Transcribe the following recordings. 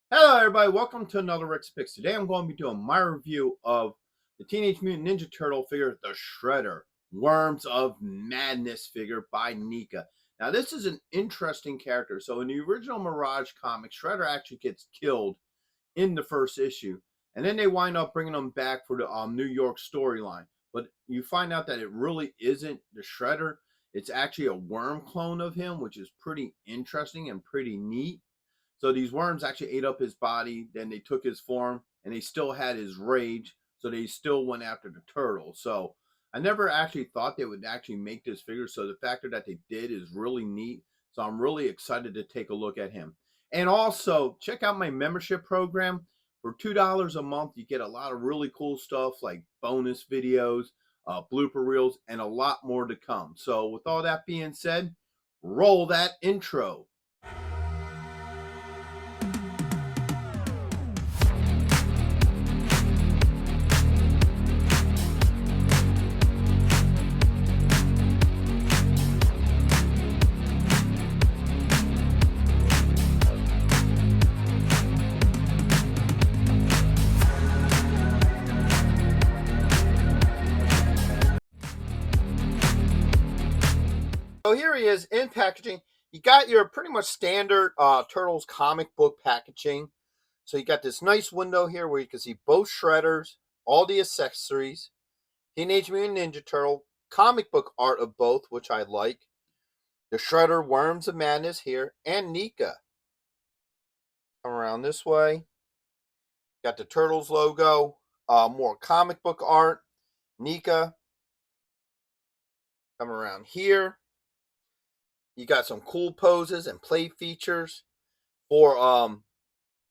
Hello everybody, welcome to another Rick's Picks. Today I'm going to be doing my review of the Teenage Mutant Ninja Turtle figure, the Shredder Worms of Madness figure by NECA. Now this is an interesting character. So in the original Mirage comic, Shredder actually gets killed in the first issue. And then they wind up bringing him back for the New York storyline. But you find out that it really isn't the Shredder. It's actually a worm clone of him, which is pretty interesting and pretty neat. So these worms actually ate up his body. Then they took his form, and they still had his rage. So they still went after the turtle. So I never actually thought they would actually make this figure. So the factor that they did is really neat. So I'm really excited to take a look at him. And also check out my membership program. For $2 a month, you get a lot of really cool stuff like bonus videos, blooper reels, and a lot more to come. So with all that being said, roll that intro. So here he is in packaging. You got your pretty much standard Turtles comic book packaging. So you got this nice window here where you can see both Shredders, all the accessories, Teenage Mutant Ninja Turtle, comic book art of both, which I like. The Shredder Worms of Madness here, and NECA. Come around this way. Got the Turtles logo, more comic book art, NECA. Come around here. You got some cool poses and play features for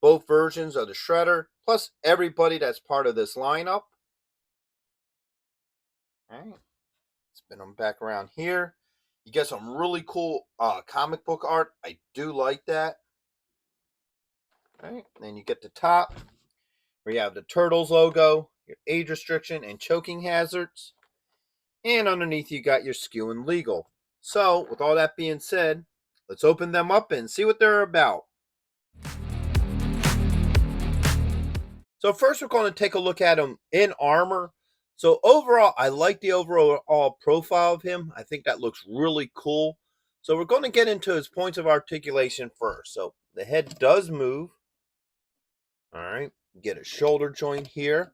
both versions of the Shredder, plus everybody that's part of this lineup. All right, spin them back around here. You get some really cool comic book art. I do like that. All right, then you get the top where you have the Turtles logo, your age restriction and choking hazards, and underneath you got your skew and legal. So, with all that being said, let's open them up and see what they're about. So first we're going to take a look at him in armor. So overall, I like the overall profile of him. I think that looks really cool. So we're going to get into his points of articulation first. So the head does move. All right, get a shoulder joint here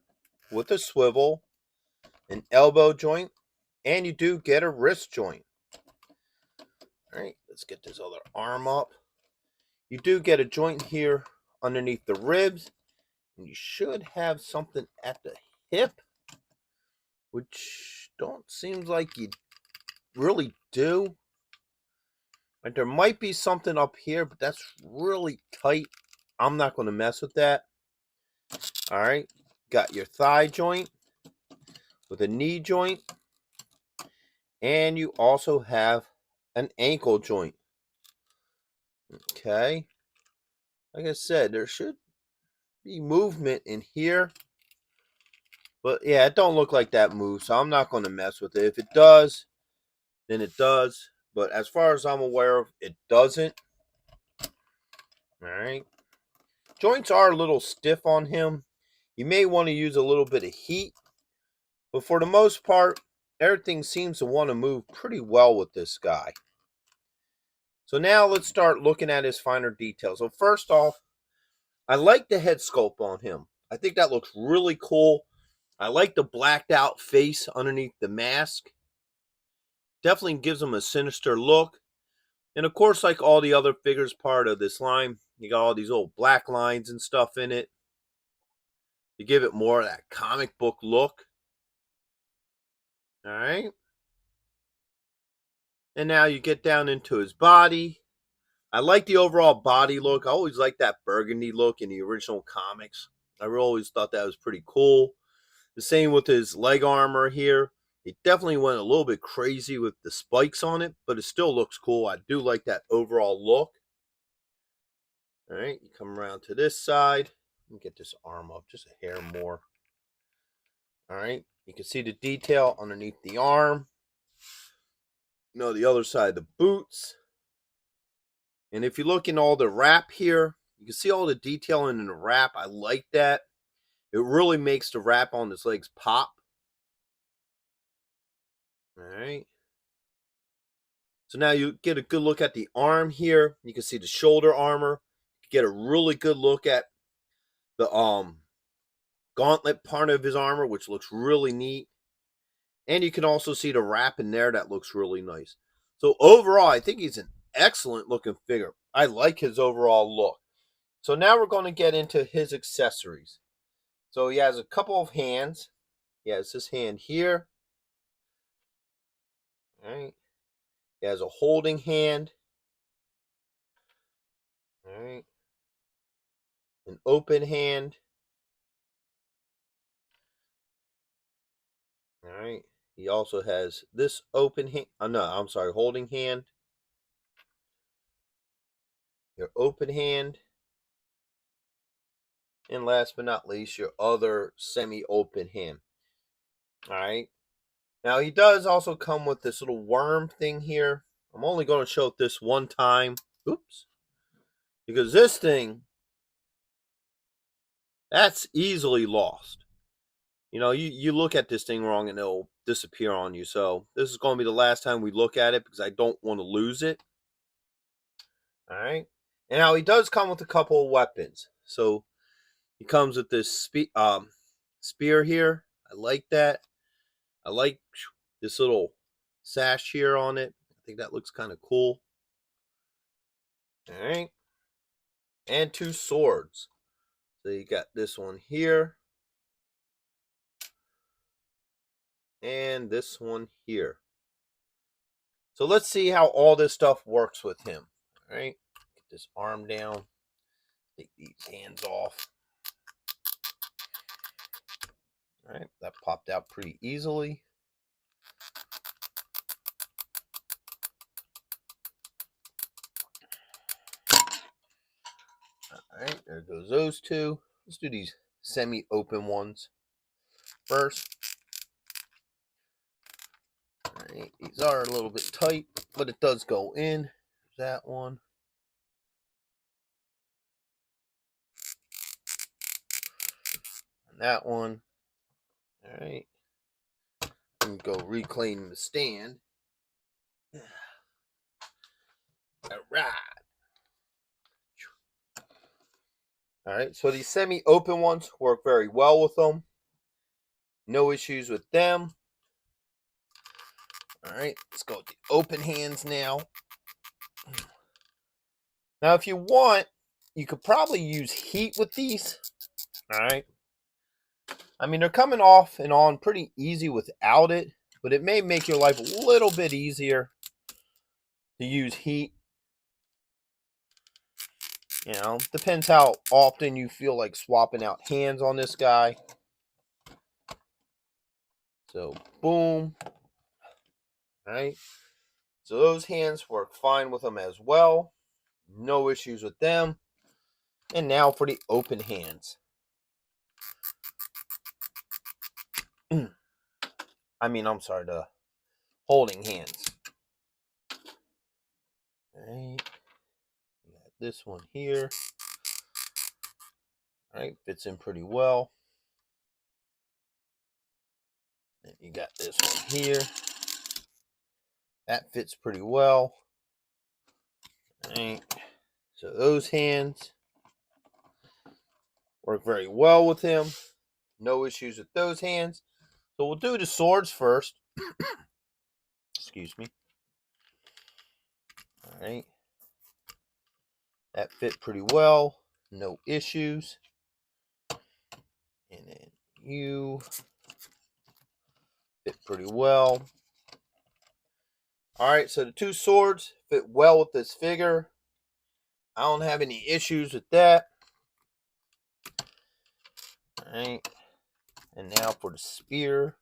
with a swivel, an elbow joint, and you do get a wrist joint. All right, let's get this other arm up. You do get a joint here underneath the ribs, and you should have something at the hip, which don't seem like you really do. Like there might be something up here, but that's really tight. I'm not going to mess with that. All right, got your thigh joint with a knee joint, and you also have an ankle joint. Okay, like I said, there should be movement in here, but yeah, it don't look like that moves, so I'm not going to mess with it. If it does, then it does, but as far as I'm aware of, it doesn't. All right, joints are a little stiff on him. You may want to use a little bit of heat, but for the most part, everything seems to want to move pretty well with this guy. So now let's start looking at his finer details. So first off, I like the head sculpt on him. I think that looks really cool. I like the blacked out face underneath the mask. Definitely gives him a sinister look. And of course, like all the other figures part of this line, you got all these old black lines and stuff in it to give it more of that comic book look. All right. And now you get down into his body. I like the overall body look. I always like that burgundy look in the original comics. I always thought that was pretty cool. The same with his leg armor here. It definitely went a little bit crazy with the spikes on it, but it still looks cool. I do like that overall look. All right, you come around to this side. Let me get this arm up just a hair more. All right, you can see the detail underneath the arm. You know, the other side of the boots. And if you look in all the wrap here, You can see all the detailing in the wrap. I like that. It really makes the wrap on his legs pop. All right. So now you get a good look at the arm here. You can see the shoulder armor. You get a really good look at the gauntlet part of his armor, which looks really neat. And you can also see the wrap in there that looks really nice. So overall, I think he's an excellent looking figure. I like his overall look. So now we're going to get into his accessories. So he has a couple of hands. He has this hand here. All right. He has a holding hand. All right. An open hand. All right. He also has this open hand. Oh, no, I'm sorry, holding hand. Your open hand. And last but not least, your other semi-open hand. All right. Now, he does also come with this little worm thing here. I'm only going to show it this one time. Oops. Because this thing, that's easily lost. You know, you look at this thing wrong and it'll disappear on you. So this is going to be the last time we look at it because I don't want to lose it. All right. And now he does come with a couple of weapons. So he comes with this spear here. I like that. I like this little sash here on it. I think that looks kind of cool. All right. And two swords. So you got this one here. And this one here. So let's see how all this stuff works with him. All right. Get this arm down. Take these hands off. All right. That popped out pretty easily. All right. There goes those two. Let's do these semi-open ones first. All right. These are a little bit tight, but it does go in. There's that one. And that one. All right. And go reclaim the stand. All right. All right. So these semi-open ones work very well with them. No issues with them. All right. Let's go with the open hands now. Now, if you want, you could probably use heat with these. All right. I mean, they're coming off and on pretty easy without it, but it may make your life a little bit easier to use heat. You know, depends how often you feel like swapping out hands on this guy. So, boom. All right. So those hands work fine with them as well. No issues with them. And now for the open hands. I'm sorry, the holding hands. All right. We got this one here. All right, fits in pretty well. And you got this one here. That fits pretty well. All right. So those hands work very well with him. No issues with those hands. So we'll do the swords first. Excuse me. All right. That fit pretty well. No issues. And then you fit pretty well. All right, so the two swords fit well with this figure. I don't have any issues with that. All right. And now for the spear.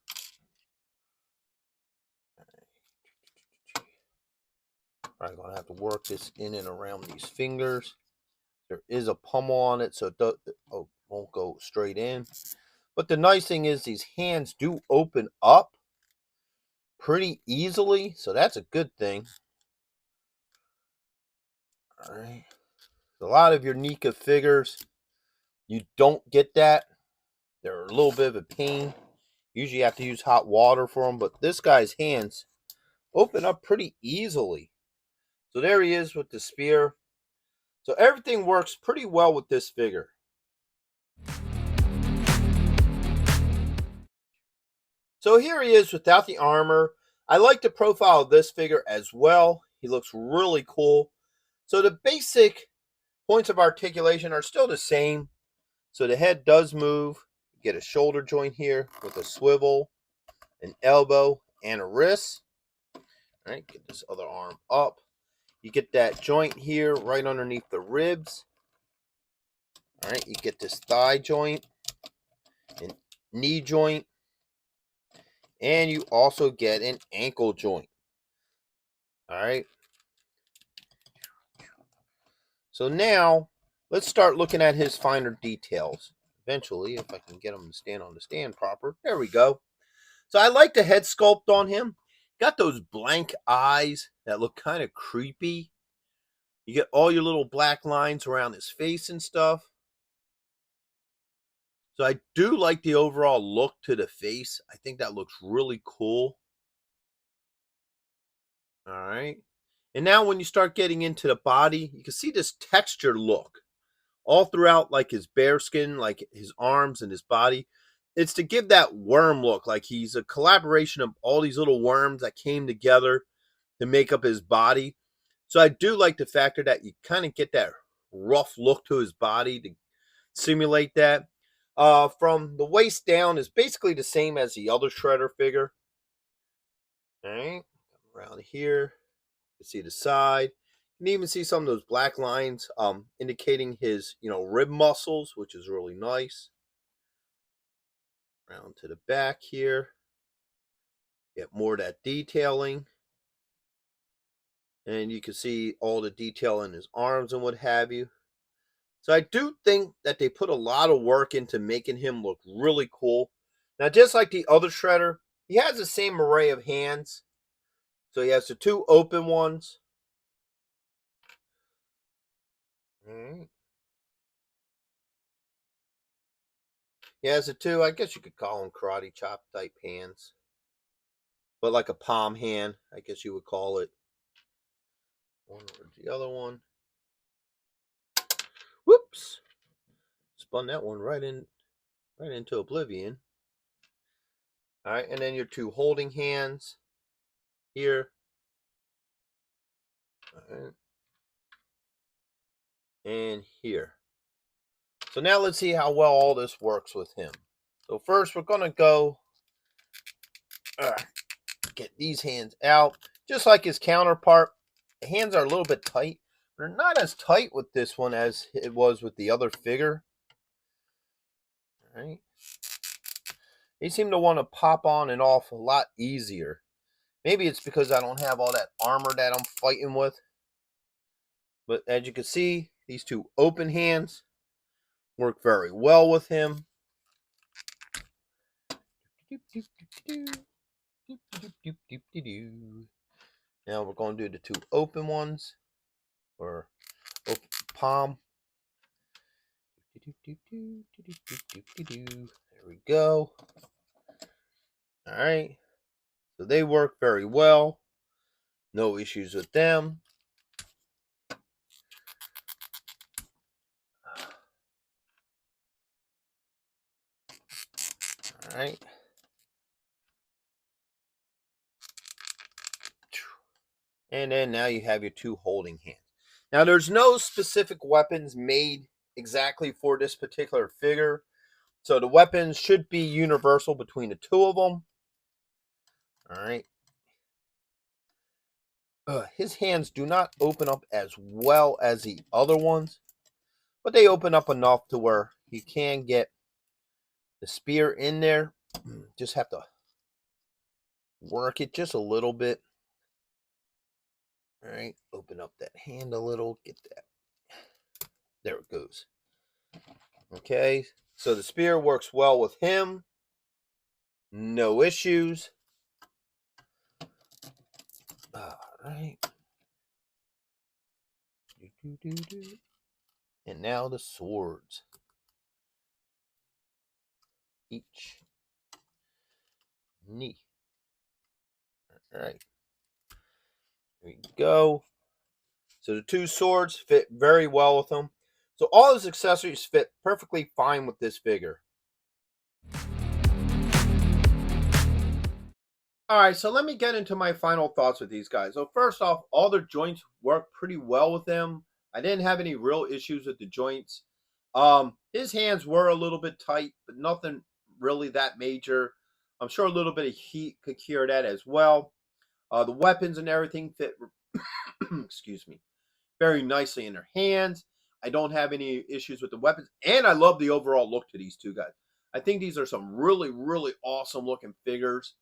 I'm going to have to work this in and around these fingers. There is a pommel on it, so it won't go straight in. But the nice thing is these hands do open up pretty easily, so that's a good thing. All right. A lot of your NECA figures, you don't get that. They're a little bit of a pain. Usually you have to use hot water for them, but this guy's hands open up pretty easily. So there he is with the spear. So everything works pretty well with this figure. So here he is without the armor. I like the profile of this figure as well. He looks really cool. So the basic points of articulation are still the same. So the head does move. You get a shoulder joint here with a swivel, an elbow, and a wrist. All right, get this other arm up. You get that joint here right underneath the ribs. All right, you get this thigh joint and knee joint. And you also get an ankle joint. All right. So now let's start looking at his finer details. Eventually, if I can get him to stand on the stand proper. There we go. So I like the head sculpt on him. Got those blank eyes that look kind of creepy. You get all your little black lines around his face and stuff. So I do like the overall look to the face. I think that looks really cool. All right. And now when you start getting into the body, you can see this texture look all throughout, like his bare skin, like his arms and his body. It's to give that worm look, like he's a collaboration of all these little worms that came together to make up his body. So I do like the factor that you kind of get that rough look to his body to simulate that. From the waist down is basically the same as the other Shredder figure. All right, around here, you can see the side. You can even see some of those black lines indicating his, rib muscles, which is really nice. Round to the back here. Get more of that detailing. And you can see all the detail in his arms and what have you. So I do think that they put a lot of work into making him look really cool. Now, just like the other Shredder, he has the same array of hands. So he has the two open ones. All right. He has the two, I guess you could call them karate chop type hands. But like a palm hand, I guess you would call it. One or the other one. Whoops. Spun that one right into oblivion. All right, and then your two holding hands here. All right. And here. So now let's see how well all this works with him. So first we're going to go get these hands out. Just like his counterpart, the hands are a little bit tight. They're not as tight with this one as it was with the other figure. All right. They seem to want to pop on and off a lot easier. Maybe it's because I don't have all that armor that I'm fighting with. But as you can see, these two open hands work very well with him. Now we're going to do the two open ones, or open palm. There we go. All right. So they work very well. No issues with them. All right. And then now you have your two holding hands. Now there's no specific weapons made exactly for this particular figure. So the weapons should be universal between the two of them. All right. His hands do not open up as well as the other ones, but they open up enough to where you can get the spear in there. Just have to work it just a little bit. All right, open up that hand a little, get that. There it goes. Okay, so the spear works well with him. No issues. All right. And now the swords. Each knee. All right. There we go. So the two swords fit very well with them. So all those accessories fit perfectly fine with this figure. All right, so let me get into my final thoughts with these guys. So first off, all their joints work pretty well with them. I didn't have any real issues with the joints. His hands were a little bit tight, but nothing really that major. I'm sure a little bit of heat could cure that as well. The weapons and everything fit, excuse me, very nicely in their hands. I don't have any issues with the weapons, and I love the overall look to these two guys. I think these are some really, really awesome looking figures.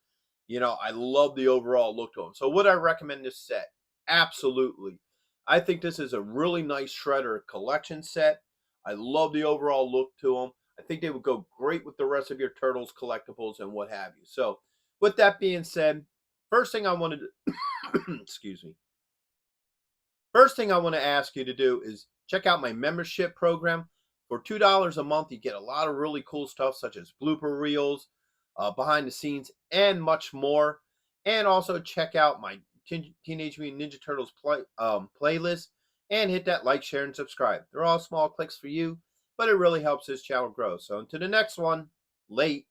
You know, I love the overall look to them. So would I recommend this set? Absolutely. I think this is a really nice Shredder collection set. I love the overall look to them. I think they would go great with the rest of your Turtles collectibles and what have you. So with that being said, first thing I wanted to, excuse me. First thing I want to ask you to do is check out my membership program. For $2 a month, you get a lot of really cool stuff such as blooper reels, behind the scenes, and much more. And also check out my Teenage Mutant Ninja Turtles playlist and hit that like, share, and subscribe. They're all small clicks for you, but it really helps this channel grow. So until the next one, late.